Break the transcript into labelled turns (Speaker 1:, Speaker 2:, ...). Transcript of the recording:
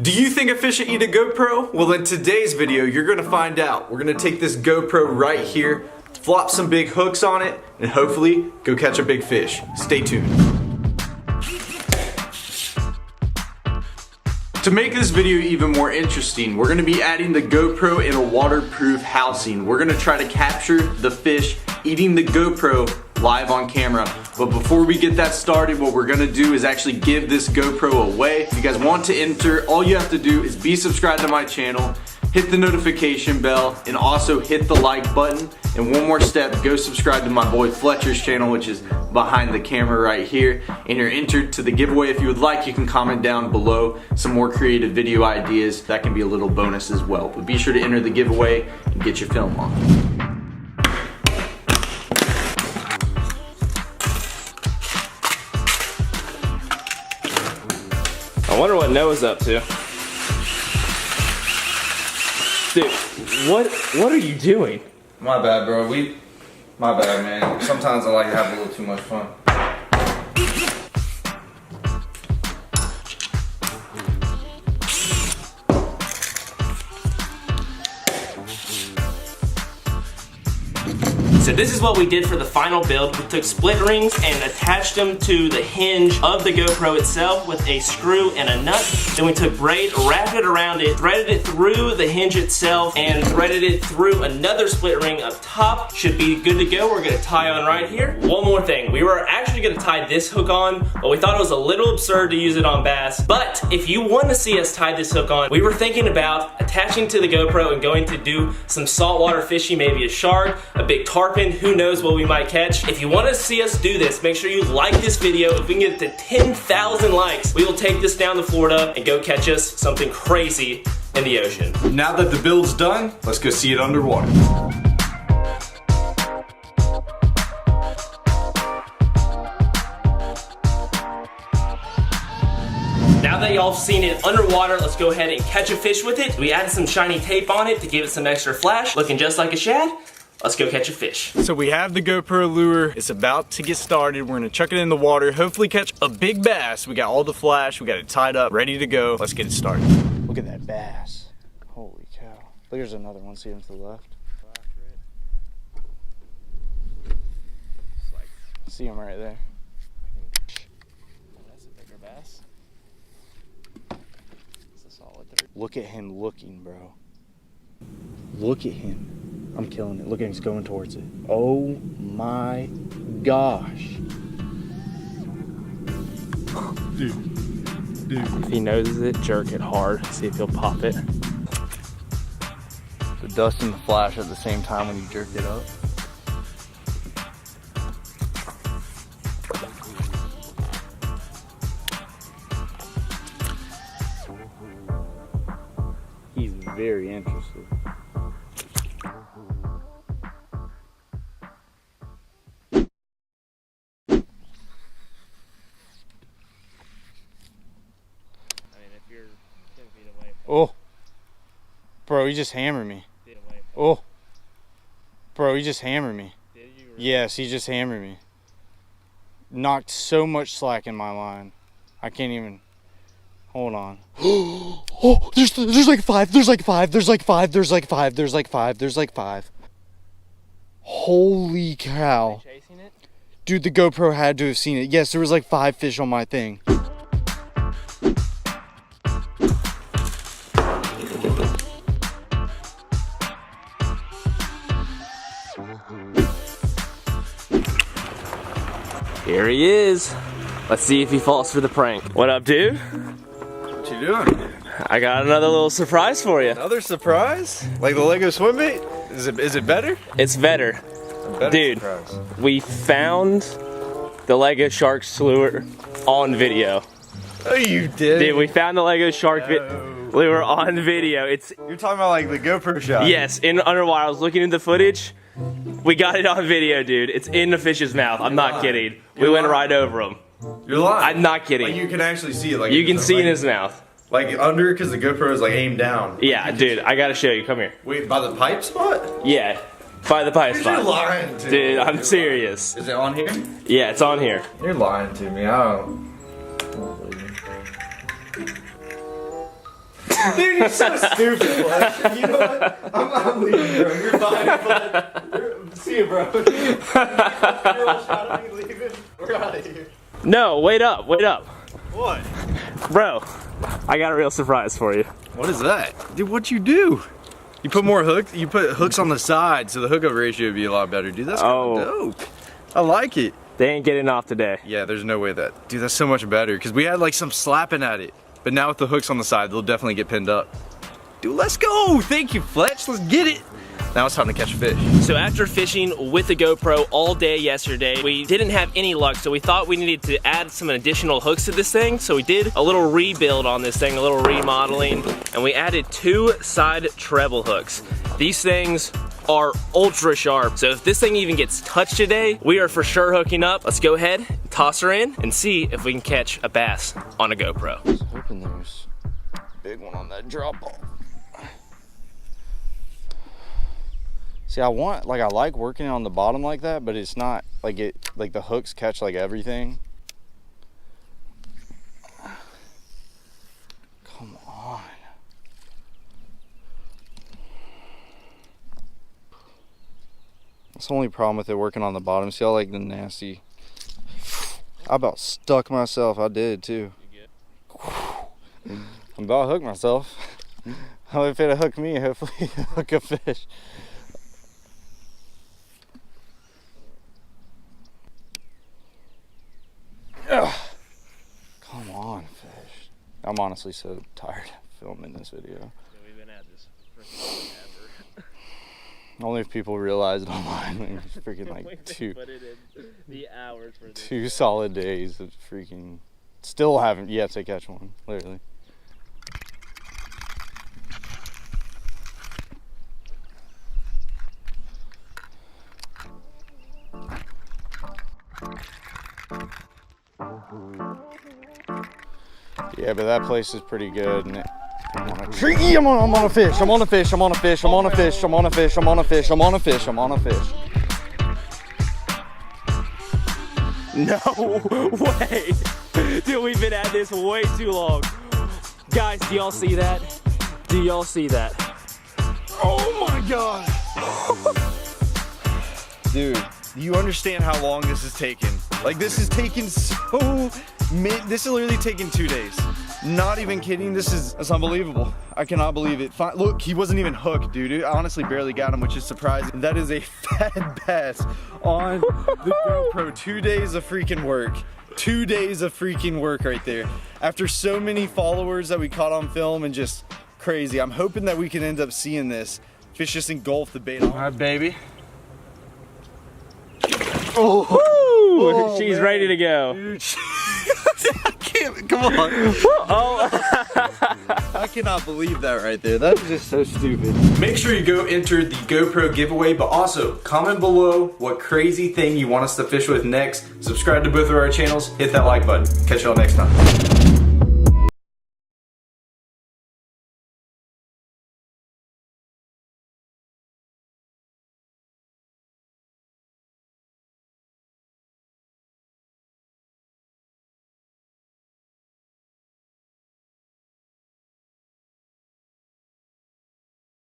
Speaker 1: Do you think a fish should eat a GoPro? Well, in today's video, you're gonna find out. We're gonna take this GoPro right here, flop some big hooks on it, and hopefully go catch a big fish. Stay tuned. To make this video even more interesting, we're gonna be adding the GoPro in a waterproof housing. We're gonna try to capture the fish eating the GoPro live on camera. But before we get that started, what we're gonna do is actually give this GoPro away. If you guys want to enter, all you have to do is be subscribed to my channel, hit the notification bell, and also hit the like button. And one more step, go subscribe to my boy Fletcher's channel, which is behind the camera right here. And you're entered to the giveaway. If you would like, you can comment down below some more creative video ideas. That can be a little bonus as well. But be sure to enter the giveaway and get your film on.
Speaker 2: I wonder what Noah's up to. Dude, what are you doing?
Speaker 3: My bad, bro. My bad, man. Sometimes I like to have a little too much fun.
Speaker 2: So this is what we did for the final build. We took split rings and attached them to the hinge of the GoPro itself with a screw and a nut. Then we took braid, wrapped it around it, threaded it through the hinge itself, and threaded it through another split ring up top. Should be good to go. We're gonna tie on right here. One more thing, we were actually gonna tie this hook on, but we thought it was a little absurd to use it on bass. But if you want to see us tie this hook on, we were thinking about attaching to the GoPro and going to do some saltwater fishing, maybe a shark, a big tarpon, who knows what we might catch. If you want to see us do this, make sure you like this video. If we can get it to 10,000 likes, we will take this down to Florida and go catch us something crazy in the ocean.
Speaker 1: Now that the build's done, let's go see it underwater.
Speaker 2: Now that y'all have seen it underwater, let's go ahead and catch a fish with it. We added some shiny tape on it to give it some extra flash, looking just like a shad. Let's go catch a fish.
Speaker 1: So we have the GoPro lure. It's about to get started. We're gonna chuck it in the water, hopefully catch a big bass. We got all the flash, we got it tied up, ready to go. Let's get it started.
Speaker 3: Look at that bass. Holy cow. There's another one. See him to the left? See him right there. That's a bigger bass. It's a solid 3. Look at him looking, bro. Look at him. I'm killing it. Look at him, he's going towards it. Oh my gosh. Dude.
Speaker 2: If he noses it, jerk it hard. See if he'll pop it.
Speaker 3: The dust and the flash at the same time when you jerk it up. He's very interested. Oh, bro, he just hammered me. Oh, bro, he just hammered me. Did you really? Yes, he just hammered me. Knocked so much slack in my line. I can't even. Hold on. Oh, there's like 5. There's like 5. There's like 5. There's like 5. There's like 5. There's like 5. Holy cow. Are they chasing it? Dude, the GoPro had to have seen it. Yes, there was like 5 fish on my thing.
Speaker 2: Here he is. Let's see if he falls for the prank. What up, dude?
Speaker 1: What you doing?
Speaker 2: I got another little surprise for you.
Speaker 1: Another surprise? Like the Lego swim bait? Is it better?
Speaker 2: It's better. Dude, surprise. We found the Lego shark lure on video.
Speaker 1: Oh, you did?
Speaker 2: Dude, we found the Lego shark lure on video.
Speaker 1: You're talking about like the GoPro shot?
Speaker 2: Yes, in underwater. I was looking at the footage. We got it on video, dude. It's in the fish's mouth. I'm not kidding. We went right over him.
Speaker 1: You're lying.
Speaker 2: I'm not kidding.
Speaker 1: Like you can actually see it. Like
Speaker 2: you can see in his mouth.
Speaker 1: Like under, because the GoPro is like aimed down.
Speaker 2: Yeah, dude. I gotta show you. Come here.
Speaker 1: Wait, by the pipe spot?
Speaker 2: Yeah. By the pipe spot.
Speaker 1: You're lying to me.
Speaker 2: Dude, I'm serious.
Speaker 1: Is it on here?
Speaker 2: Yeah, it's on here.
Speaker 1: You're lying to me. I don't believe you.
Speaker 3: Dude, you're so stupid, Fletch. You know what? I'm leaving, bro. You're fine. See you, bro. We're out of here.
Speaker 2: No, wait up, wait up.
Speaker 3: What?
Speaker 2: Bro, I got a real surprise for you.
Speaker 3: What is that? Dude, what'd you do? You put more hooks? You put hooks on the side, so the hookup ratio would be a lot better. Dude, that's kind of dope. I like it.
Speaker 2: They ain't getting off today.
Speaker 3: Yeah, there's no way that. Dude, that's so much better, because we had like some slapping at it. But now with the hooks on the side, they'll definitely get pinned up. Dude, let's go! Thank you, Fletch. Let's get it. Now it's time to catch a fish.
Speaker 2: So after fishing with the GoPro all day yesterday, we didn't have any luck, so we thought we needed to add some additional hooks to this thing. So we did a little rebuild on this thing, a little remodeling, and we added 2 side treble hooks. These things are ultra sharp, so if this thing even gets touched today, we are for sure hooking up. Let's go ahead, toss her in, and see if we can catch a bass on a GoPro.
Speaker 3: I was hoping there was a big one on that drop ball. See, I like working on the bottom like that, but it's not like the hooks catch like everything. Come on. That's the only problem with it working on the bottom. See how like the nasty, I about stuck myself. I did too.
Speaker 2: You
Speaker 3: I'm about to hook myself. If it'll hook me, hopefully it'll hook a fish. Ugh. Come on, fish. I'm honestly so tired of filming this video.
Speaker 2: Yeah, we've been at this for ever.
Speaker 3: Only if people realize it online. It's freaking like two solid days of freaking. Still haven't yet to catch one, literally. Yeah, but that place is pretty good. And I'm on a fish, I'm on a fish, I'm on a fish, I'm on a fish, I'm on a fish, I'm on a fish, I'm on a fish, I'm on a fish.
Speaker 2: No way! Dude, we've been at this way too long. Guys, do y'all see that? Do y'all see that?
Speaker 3: Oh my god! Dude, you understand how long this is taking? Like, this is taking this is literally taking 2 days. Not even kidding, that's unbelievable. I cannot believe it. Look, he wasn't even hooked, dude. I honestly barely got him, which is surprising. That is a fat bass on the GoPro. 2 days of freaking work. 2 days of freaking work right there. After so many followers that we caught on film and just crazy. I'm hoping that we can end up seeing this. Fish just engulf the bait. All right, baby.
Speaker 2: Oh, she's man. Ready to go.
Speaker 3: Dude, I can't, come on.
Speaker 2: Oh.
Speaker 3: I cannot believe that right there. That was just so stupid.
Speaker 1: Make sure you go enter the GoPro giveaway, but also comment below what crazy thing you want us to fish with next. Subscribe to both of our channels. Hit that like button. Catch y'all next time.